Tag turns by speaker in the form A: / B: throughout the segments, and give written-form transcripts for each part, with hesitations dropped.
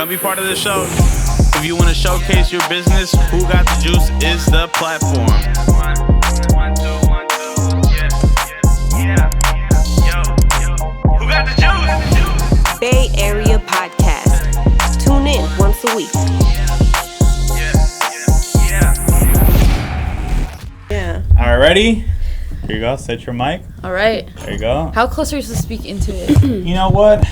A: Come be part of the show. If you want to showcase your business, Who Got the Juice is the platform. One, two, yeah. Who got the juice?
B: Bay Area Podcast. Tune in once a week.
C: Yeah. All right, ready? Here you go. Set your mic.
D: All right.
C: There you go.
D: How close are you supposed to speak into it?
C: You know what?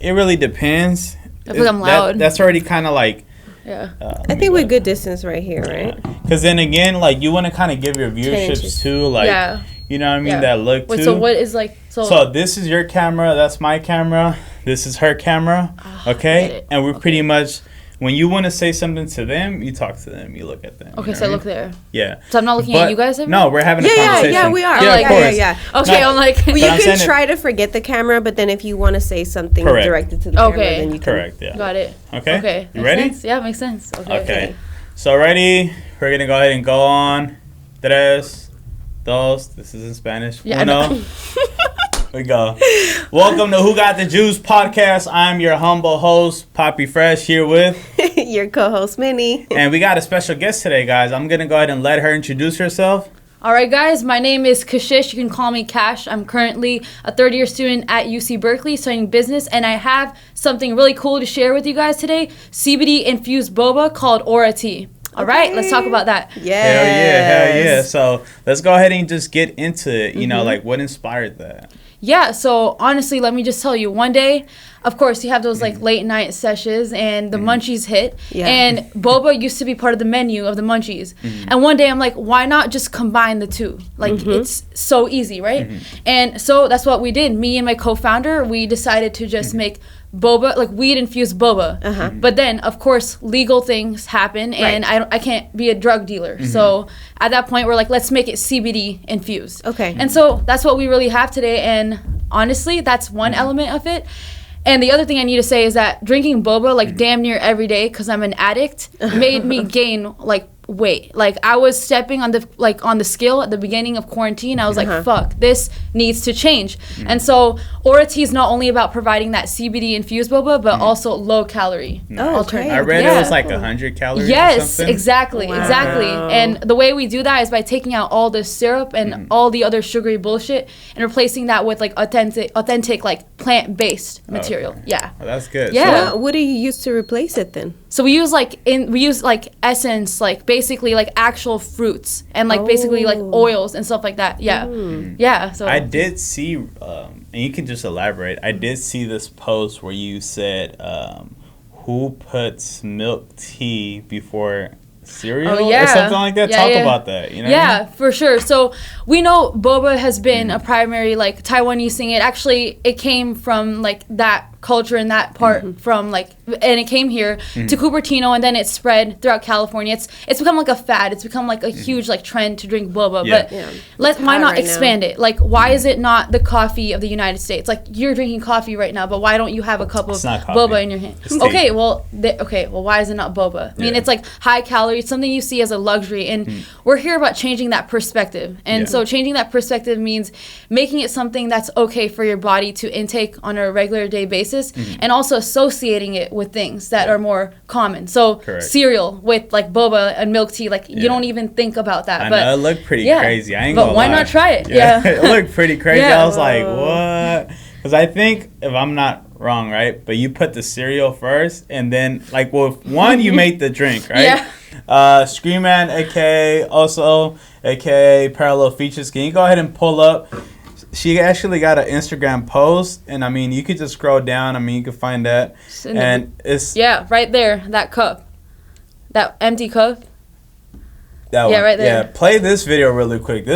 C: It really depends.
D: I feel like I'm loud.
C: That's already kind of like.
D: Yeah.
B: I think we're good distance right here, right?
C: Because then again, like you want to kind of give your viewerships too, like you know what I mean, that look too.
D: Wait, so what is like?
C: So this is your camera. That's my camera. This is her camera. Okay, and we're pretty much. When you want to say something to them, you talk to them. You look at them.
D: Okay, so I look there.
C: Yeah.
D: So I'm not looking at you guys?
C: No, we're having a conversation.
B: Yeah, we are.
C: Yeah, of course.
B: Yeah.
D: Okay, I'm like...
B: Well, you can try to forget the camera, but then if you want to say something directed to the camera, then you can...
C: Correct, yeah.
D: Got it.
C: Okay. You
D: Makes
C: ready?
D: Sense. Yeah, makes sense.
C: Okay. So ready? We're going to go ahead and go on. Tres, dos. This is in Spanish.
D: Yeah,
C: Uno. We go. Welcome to Who Got the Juice podcast. I'm your humble host, Poppy Fresh, here with
B: your co-host, Minnie.
C: And we got a special guest today, guys. I'm going to go ahead and let her introduce herself.
D: All right, guys. My name is Kashish. You can call me Cash. I'm currently a third-year student at UC Berkeley studying business, and I have something really cool to share with you guys today. CBD-infused boba called Aura Tea. All right, let's talk about that.
C: Hell yeah. So let's go ahead and just get into it. You know, like what inspired that?
D: Yeah, so honestly, let me just tell you, one day, of course, you have those like late night sessions and the munchies hit. Yeah. And boba used to be part of the menu of the munchies. And one day I'm like, why not just combine the two? Like it's so easy, right? And so that's what we did. Me and my co-founder, we decided to just make boba, like weed infused boba. But then of course legal things happen and I can't be a drug dealer. So at that point we're like, let's make it CBD infused.
B: Okay.
D: And so that's what we really have today, and honestly that's one element of it. And the other thing I need to say is that drinking boba like damn near every day because I'm an addict made me gain like weight. Like I was stepping on the scale at the beginning of quarantine. I was like, fuck, this needs to change. And so Aura Tea is not only about providing that CBD infused boba, but also low calorie alternative.
C: I read it was like 100 calories.
D: Yes,
C: or something.
D: exactly. And the way we do that is by taking out all the syrup and all the other sugary bullshit and replacing that with like authentic like plant-based material.
C: Okay.
D: Yeah.
C: Well, that's good.
D: Yeah.
B: So what do you use to replace it then?
D: So we use essence, like basically like actual fruits and like basically like oils and stuff like that. Yeah. Yeah. So
C: I did see, and you can just elaborate. I did see this post where you said, who puts milk tea before cereal or something like that? Talk about that. You know?
D: Yeah, for sure. So we know boba has been a primary like Taiwanese thing. It came from like that culture and that part from like, and it came here to Cupertino and then it spread throughout California. It's become like a fad. It's become like a huge like trend to drink boba. But why not expand it? Like why is it not the coffee of the United States? Like you're drinking coffee right now, but why don't you have a cup of boba in your hand? Okay, well why is it not boba? I mean, it's like high calorie. It's something you see as a luxury, and we're here about changing that perspective. And so changing that perspective means making it something that's okay for your body to intake on a regular day basis. And also associating it with things that are more common. So cereal with like boba and milk tea, like you don't even think about that.
C: I
D: but
C: know, it looked pretty crazy. I ain't gonna lie.
D: But why not try it? Yeah.
C: It looked pretty crazy. I was like, what? Because I think, if I'm not wrong, right, but you put the cereal first and then like, well, one, you made the drink, right? Scream Man, aka Parallel Features. Can you go ahead and pull up? She actually got an Instagram post, and I mean, you could just scroll down. I mean, you can find that, and it's
D: right there, that cup, that empty cup.
C: That one.
D: Right there.
C: Yeah, play this video really quick.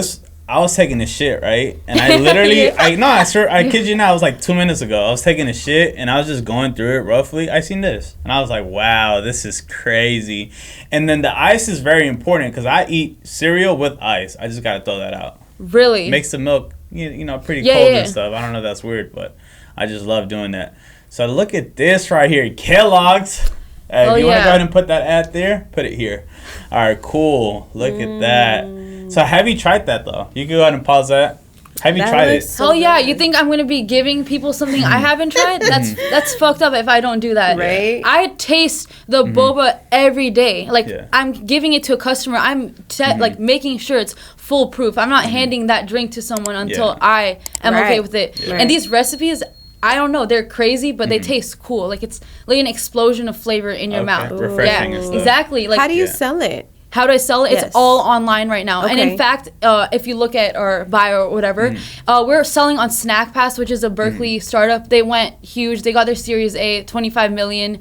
C: I was taking a shit, right, and I literally, I swear, I kid you not, it was like 2 minutes ago. I was taking a shit, and I was just going through it roughly. I seen this, and I was like, wow, this is crazy. And then the ice is very important because I eat cereal with ice. I just gotta throw that out.
D: Really
C: makes the milk. You know, pretty cold and stuff. I don't know if that's weird, but I just love doing that. So look at this right here. Kellogg's. If you want to go ahead and put that ad there, put it here. All right, cool. Look at that. So have you tried that, though? You can go ahead and pause that. Have you tried it?
B: So
D: Hell yeah!
B: good.
D: You think I'm gonna be giving people something I haven't tried? That's fucked up if I don't do that.
B: Right.
D: I taste the boba every day. Like
C: Yeah.
D: I'm giving it to a customer. I'm like making sure it's foolproof. I'm not handing that drink to someone until I am okay with it.
B: Right.
D: And these recipes, I don't know, they're crazy, but they taste cool. Like it's like an explosion of flavor in your mouth.
C: Refreshing
D: yeah,
C: and stuff.
D: exactly. Like
B: how do you sell it?
D: how do I sell it?
B: Yes.
D: It's all online right now.
B: Okay.
D: And in fact, if you look at our bio or whatever, we're selling on Snack Pass, which is a Berkeley startup. They went huge. They got their Series A, 25 million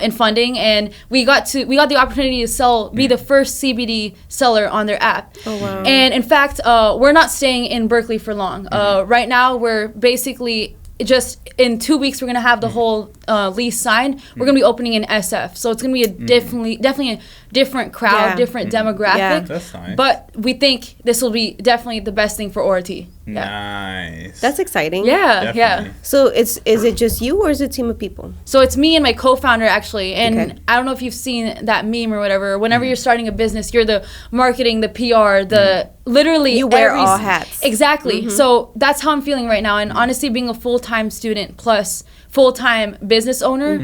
D: in funding, and we got the opportunity to be the first CBD seller on their app.
B: Oh wow!
D: And in fact, we're not staying in Berkeley for long. Right now, we're basically just in 2 weeks we're gonna have the whole lease signed. We're gonna be opening in SF, so it's gonna be a definitely a different crowd, different demographic.
B: Yeah.
C: That's nice.
D: But we think this will be definitely the best thing for Aura Tea.
C: Nice.
B: That's exciting.
D: Yeah,
C: Definitely.
D: yeah.
B: So is it just you or is it a team of people?
D: So it's me and my co-founder actually, and
B: Okay.
D: I don't know if you've seen that meme or whatever. Whenever you're starting a business, you're the marketing, the PR, the literally
B: You wear all hats.
D: Exactly. So that's how I'm feeling right now. And honestly, being a full-time student plus full-time business owner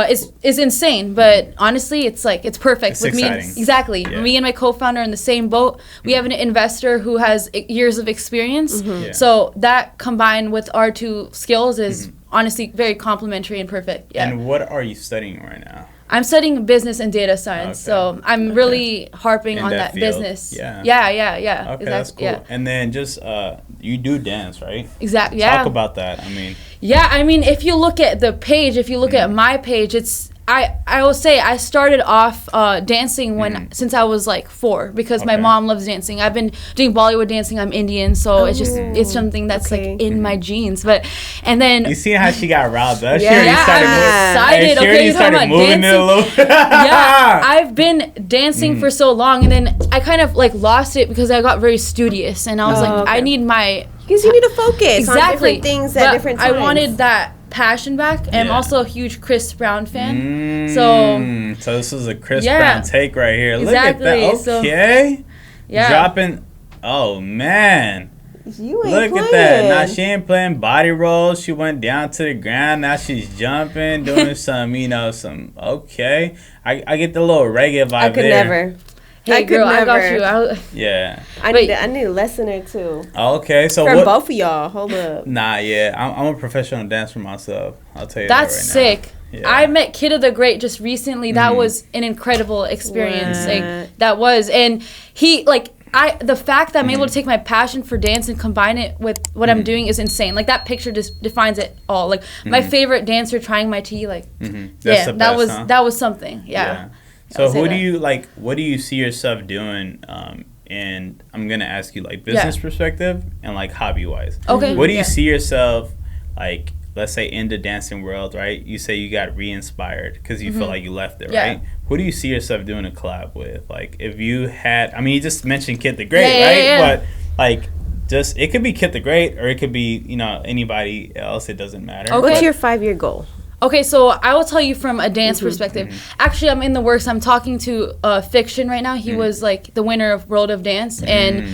D: is insane. But honestly, it's perfect
C: It's
D: with
C: exciting.
D: me. Exactly.
C: Yeah.
D: Me and my co-founder in the same boat. We have an investor who has years of experience.
C: Yeah.
D: So that combined with our two skills is honestly very complementary and perfect. Yeah.
C: And what are you studying right now?
D: I'm studying business and data science,
C: Okay.
D: so I'm really harping
C: In
D: on
C: that
D: that
C: field.
D: business.
C: Yeah.
D: Yeah.
C: Okay, that's cool.
D: Yeah.
C: And then just you do dance, right?
D: Exactly. Yeah.
C: Talk about that. I mean,
D: Yeah, I mean, if you look at the page, if you look at my page, it's I will say I started off dancing since I was like 4 because my
C: Okay.
D: mom loves dancing. I've been doing Bollywood dancing. I'm Indian, so it's something that's
B: okay.
D: like in my genes. And then
C: you see how she got riled up?
B: Yeah.
C: She already
B: Yeah,
C: started
B: I'm
C: moving.
D: excited.
C: She
D: Okay,
C: already
D: you're talking
C: started
D: about
C: moving it a little.
D: yeah, I've been dancing for so long, and then I kind of like lost it because I got very studious, and I was like,
B: okay.
D: I need my
B: Because you need to focus on
D: exactly
B: different things at
D: But
B: different times.
D: I wanted that passion back, and I'm
C: Yeah.
D: also a huge Chris Brown fan.
C: So this is a Chris Brown take right here.
D: Exactly.
C: Look at that. Okay.
D: Yeah.
C: Dropping. Oh man.
B: You ain't
C: Look
B: playing.
C: at that. Now she ain't playing body rolls. She went down to the ground. Now she's jumping, doing some. Okay. I get the little reggae vibe
B: I could
C: there.
B: never.
D: Hey
B: I could
D: girl, I got
B: never.
D: you.
C: Yeah.
B: I need a lesson or two
C: Okay. So
B: from
C: what?
B: both of y'all. Hold up.
C: Nah. Yeah. I'm a professional dancer myself. I'll tell you
D: That's
C: that right
D: sick.
C: now. Yeah.
D: I met Kid of the Great just recently. That was an incredible experience.
B: What?
D: Like that was, and he like. The fact that I'm able to take my passion for dance and combine it with what I'm doing is insane. Like that picture just defines it all. Like my favorite dancer trying my tea. Like
C: That's the
D: that
C: best,
D: was
C: huh?
D: that was something. Yeah.
C: So
D: I'll say
C: who do
D: that.
C: you like? What do you see yourself doing? And I'm gonna ask you like business perspective and like hobby wise.
D: Okay.
C: What do you
D: Yeah.
C: see yourself like? Let's say in the dancing world, right? You say you got re-inspired because you feel like you left it,
D: Yeah.
C: right? Who do you see yourself doing a collab with? Like if you had, I mean, you just mentioned Kid the Great, right?
D: Yeah.
C: But like, just it could be Kid the Great or it could be anybody else. It doesn't matter.
D: Okay.
B: What's your 5-year goal?
D: Okay, so I will tell you from a dance perspective. Actually, I'm in the works. I'm talking to Fiction right now. He was like the winner of World of Dance, and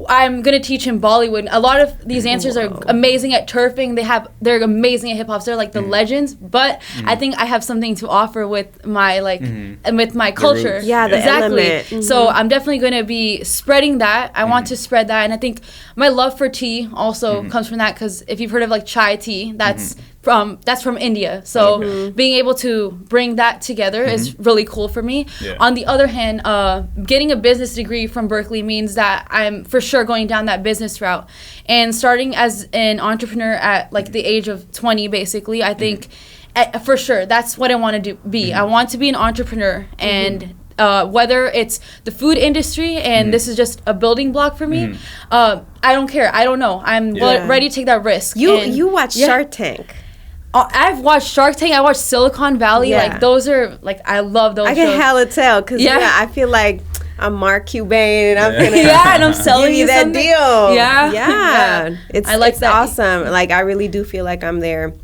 D: I'm gonna teach him Bollywood. A lot of these dancers are amazing at turfing. They're amazing at hip hop. They're like the legends. But I think I have something to offer with my and with my culture.
C: roots.
B: Yeah, the
D: exactly.
B: element.
D: So I'm definitely gonna be spreading that. I want to spread that, and I think my love for tea also comes from that. Because if you've heard of like chai tea, that's from India. So being able to bring that together is really cool for me.
C: Yeah.
D: On the other hand, getting a business degree from Berkeley means that I'm for sure going down that business route. And starting as an entrepreneur at like the age of 20, basically, I think for sure that's what I want to be. I want to be an entrepreneur, and whether it's the food industry and this is just a building block for me, I don't care. I don't know. I'm ready to take that risk.
B: You watch Shark Tank.
D: I've watched Shark Tank. I watched Silicon Valley.
B: Yeah.
D: Like those are like I love those.
B: I can
D: shows.
B: hella tell because I feel like I'm Mark Cuban and I'm gonna
D: and I'm selling
B: give you
D: you
B: that
D: something.
B: deal.
D: Yeah.
B: Yeah. It's
D: I like
B: it's
D: that.
B: awesome. Like I really do feel like I'm there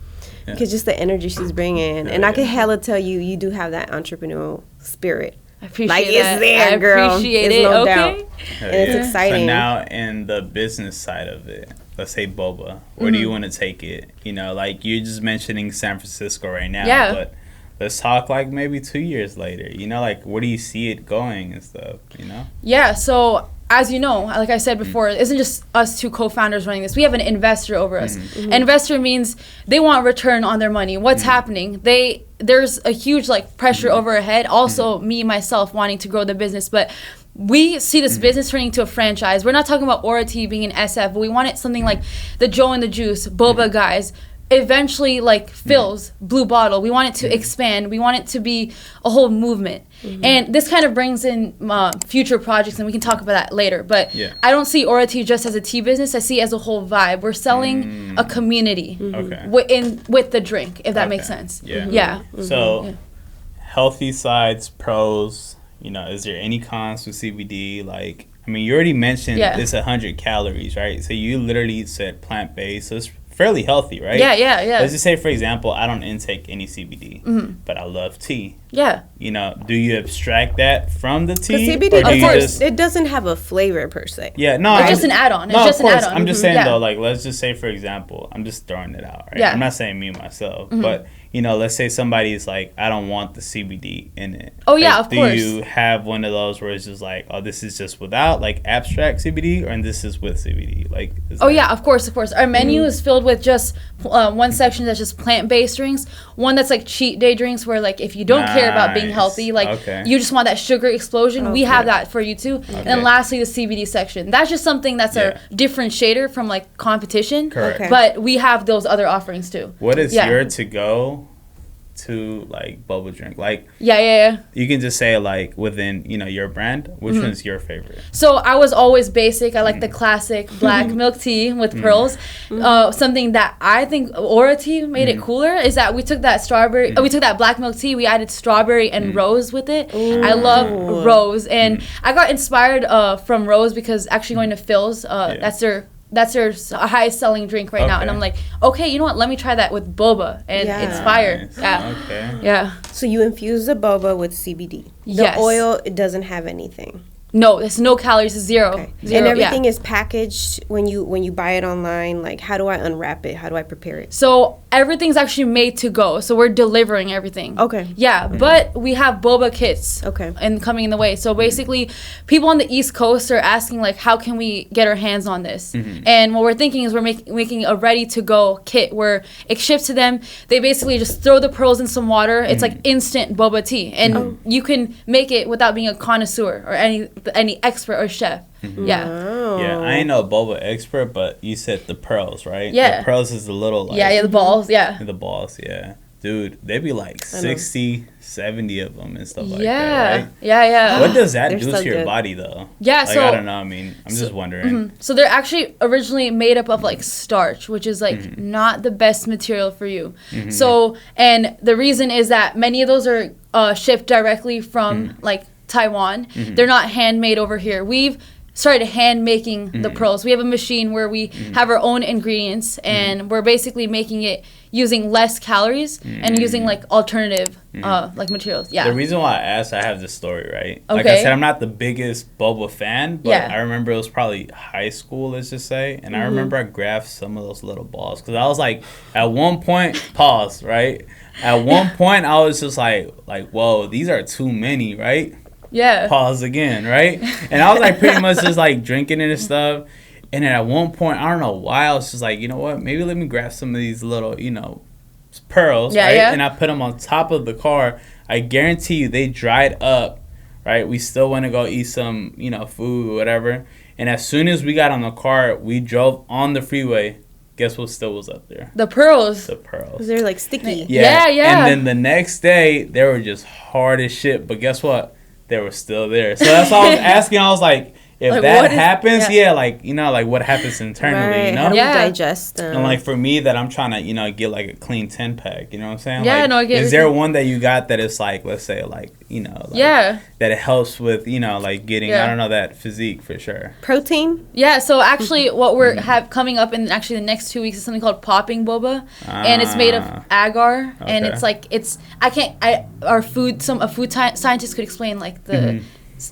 B: because just the energy she's bringing, and I can hella tell you do have that entrepreneurial spirit.
D: I appreciate
B: like
D: that.
B: it's there, girl.
D: Appreciate
B: it's
D: it.
B: no
D: Okay.
B: doubt. And it's exciting.
C: So now in the business side of it, let's say boba, where do you want to take it? You know, like you're just mentioning San Francisco right now, but let's talk like maybe 2 years later. You know, like where do you see it going and stuff? You know?
D: Yeah. So as you know, like I said before, it isn't just us two co-founders running this. We have an investor over us. Investor means they want return on their money. What's happening? There's a huge like pressure over our head. Also, me myself wanting to grow the business, but we see this business turning into a franchise. We're not talking about Aura Tea being an SF, but we want it something like the Joe and the Juice, Boba guys. Eventually, like Phil's Blue Bottle. We want it to expand. We want it to be a whole movement. And this kind of brings in future projects, and we can talk about that later. But I don't see Aura Tea just as a tea business. I see it as a whole vibe. We're selling a community with the drink, if that makes sense.
C: So, healthy sides, pros. You know, is there any cons with CBD? Like, I mean, you already mentioned it's 100 calories, right? So you literally said plant-based. So it's fairly healthy, right?
D: Yeah.
C: Let's just say, for example, I don't intake any CBD, but I love tea.
D: Yeah.
C: You know, do you abstract that from the tea?
B: CBD, of course, it doesn't have a flavor per se.
C: Yeah, no.
D: It's just an add-on. It's just an add-on.
C: I'm just saying, though, like, let's just say, for example, I'm just throwing it out, right?
D: Yeah.
C: I'm not saying me, myself, but, you know, let's say somebody's like, I don't want the CBD in it.
D: Oh, yeah,
C: like,
D: of course.
C: Do you have one of those where it's just like, oh, this is just without, like, abstract CBD, and this is with CBD? Like,
D: yeah, of course. Our menu is filled with just one section that's just plant-based drinks, one that's like cheat day drinks where, like, if you don't care about being healthy, like, you just want that sugar explosion, we have that for you, too. And then lastly, the CBD section. That's just something that's a differentiator from, like, competition.
C: Correct.
D: But we have those other offerings, too.
C: What is your to-go to like boba drink? Like you can just say like within, you know, your brand, which one's your favorite?
D: So I was always basic. I like the classic black milk tea with pearls. Something that I think Aura Tea made it cooler is that we took that strawberry we took that black milk tea, we added strawberry and rose with it. I love rose, and I got inspired from rose because actually going to Phil's, that's their highest selling drink right now. And I'm like, okay, you know what? Let me try that with boba. And it's fire.
C: Nice.
D: Yeah.
B: So you infuse the boba with CBD. The oil, it doesn't have anything.
D: No, there's no calories, zero.
B: And everything is packaged when you buy it online. Like, how do I unwrap it? How do I prepare it?
D: So everything's actually made to go. So we're delivering everything. Yeah, but we have boba kits. And coming in the way. So basically, people on the East Coast are asking, like, how can we get our hands on this? And what we're thinking is we're making a ready-to-go kit where it ships to them. They basically just throw the pearls in some water. It's like instant boba tea. And you can make it without being a connoisseur or any expert or chef. Yeah,
C: I ain't no boba expert, but you said the pearls, right? The pearls is the little like,
D: the balls,
C: the balls, dude, they be like 60, 70 of them and stuff like that, right? What does that do to your body though? Like,
D: so
C: I don't know, I mean, I'm just wondering.
D: So they're actually originally made up of like starch, which is like not the best material for you. So, and the reason is that many of those are shipped directly from like Taiwan. They're not handmade over here. We've started hand making the pearls. We have a machine where we have our own ingredients, and we're basically making it using less calories and using like alternative like materials.
C: The reason why I asked, I have this story, right? Like I said, I'm not the biggest boba fan, but I remember it was probably high school, let's just say, and I remember I grabbed some of those little balls because I was like, at one point, pause, right? At one point, I was just like, whoa, these are too many, right? Pause again, right? And I was like pretty much just like drinking it and stuff. And then at one point, I don't know why, I was just like, you know what? Maybe let me grab some of these little, you know, pearls, right? And I put them on top of the car. I guarantee you they dried up, right? We still want to go eat some, you know, food or whatever. And as soon as we got on the car, we drove on the freeway. Guess what still was up there?
D: The pearls.
C: The pearls.
B: They're like sticky.
D: Yeah.
C: And then the next day, they were just hard as shit. But guess what? They were still there. So that's why I was asking. I was like, if
D: Like,
C: that
D: what is-
C: happens,
D: yeah.
C: like, you know, like what happens internally,
B: Right.
C: you know?
B: How do
D: Yeah.
B: we digest them?
C: And like for me, that I'm trying to, you know, get like a clean 10-pack. You know what I'm saying?
D: Yeah,
C: like,
D: no, I get
C: is
D: what
C: there
D: you-
C: one that you got that is like, let's say, like, you know, like,
D: Yeah.
C: that it helps with, you know, like getting,
D: Yeah.
C: I don't know, that physique for sure.
B: Protein?
D: Yeah, so actually what we're have coming up in actually the next 2 weeks is something called popping boba. And it's made of agar and
C: Okay.
D: it's like a food scientist could explain like the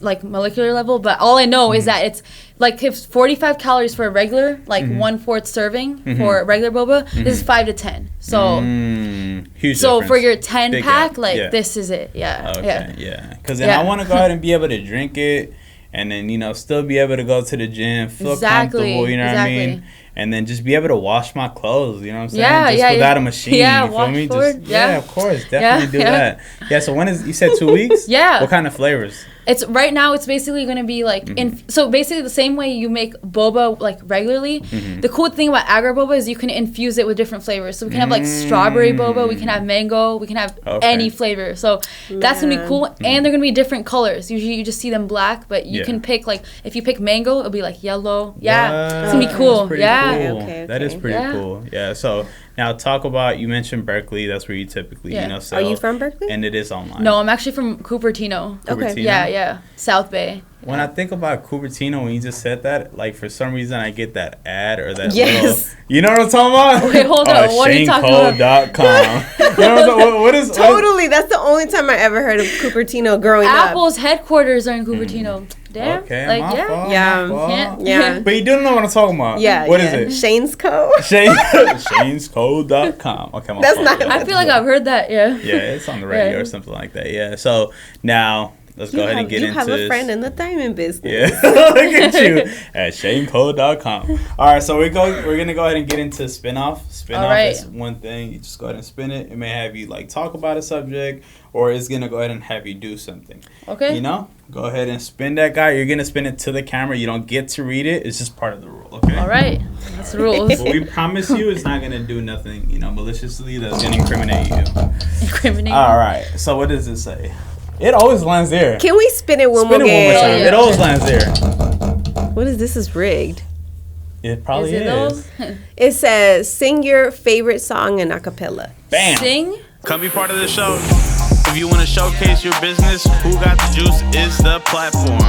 D: like molecular level, but all I know is that it's like if 45 calories for a regular, like 1/4 serving for regular boba, this is 5 to 10. So
C: Huge
D: so
C: difference.
D: for your 10
C: Big
D: pack,
C: gap.
D: like
C: Yeah.
D: this is it. Yeah.
C: Okay, yeah. Because then
D: Yeah.
C: I want to go ahead and be able to drink it and then, you know, still be able to go to the gym, feel comfortable, you know what I mean? And then just be able to wash my clothes, you know what I'm saying?
D: Yeah,
C: just
D: yeah,
C: without
D: yeah.
C: a machine,
D: Yeah,
C: you feel
D: wash
C: me?
D: forward,
C: Just,
D: yeah.
C: of course, definitely do
D: yeah.
C: that. Yeah, so when is, you said 2 weeks?
D: Yeah.
C: What kind of flavors?
D: It's right now. It's basically going to be like so basically the same way you make boba like regularly. The cool thing about agar boba is you can infuse it with different flavors. So we can have like strawberry boba, we can have mango, we can have any flavor. So that's gonna be cool, and they're gonna be different colors. Usually you just see them black, but you can pick like if you pick mango, it'll be like yellow. Yeah, it's gonna be cool.
C: That's pretty
D: Yeah.
C: cool.
B: Okay,
C: That is
B: okay.
C: pretty
D: Yeah.
C: cool. Yeah. So now talk about, you mentioned Berkeley. That's where you typically,
D: Yeah.
C: you know, sell.
B: Are you from Berkeley?
C: And it is online.
D: No, I'm actually from Cupertino.
B: Okay.
C: Cupertino?
D: Yeah, South Bay.
C: When I think about Cupertino, when you just said that, like for some reason I get that ad or that
B: Yes.
C: little, you know what I'm talking about?
D: Wait, hold on. What are you talking about?
C: ShaneCole.com. You know what I'm saying? What is
B: Totally. That's the only time I ever heard of Cupertino growing up.
D: Apple's headquarters are in Cupertino. Damn.
C: Okay,
D: Like
C: my fault,
B: Yeah.
C: my fault.
D: Can't-
B: Yeah.
C: But you do know what I'm talking about.
B: Yeah.
C: What
B: yeah.
C: is it?
B: Shane's Co.
C: ShaneCole.com. Okay, my
B: That's
C: fault.
B: not-
C: Yeah.
D: I feel like I've heard that. Yeah.
C: Yeah, it's on the radio
D: Yeah.
C: or something like that. Yeah. So now let's go ahead and get
B: you
C: into
B: have a
C: this.
B: friend in the diamond business.
C: Yeah, look at you at ShaneCole.com. All right, so we're gonna go ahead and get into spin-off. Spin-off
D: All right.
C: is one thing. You just go ahead and spin it. It may have you like talk about a subject, or it's gonna go ahead and have you do something.
D: Okay.
C: You know, go ahead and spin that guy. You're gonna spin it to the camera. You don't get to read it. It's just part of the rule. Okay.
D: All right. That's the rules.
C: But we promise you, it's not gonna do nothing, you know, maliciously that's gonna incriminate you.
D: Incriminating.
C: All right. So what does it say? It always lands there.
B: Can we spin it one
C: Spin
B: more
C: it one more time.
B: game?
C: It always lands there.
B: What is this? Is rigged.
C: It probably
D: Is it
C: is.
D: those?
B: It says, sing your favorite song in a cappella.
C: Bam.
D: Sing.
A: Come be part of the show. If you want to showcase your business, Who Got the Juice is the platform.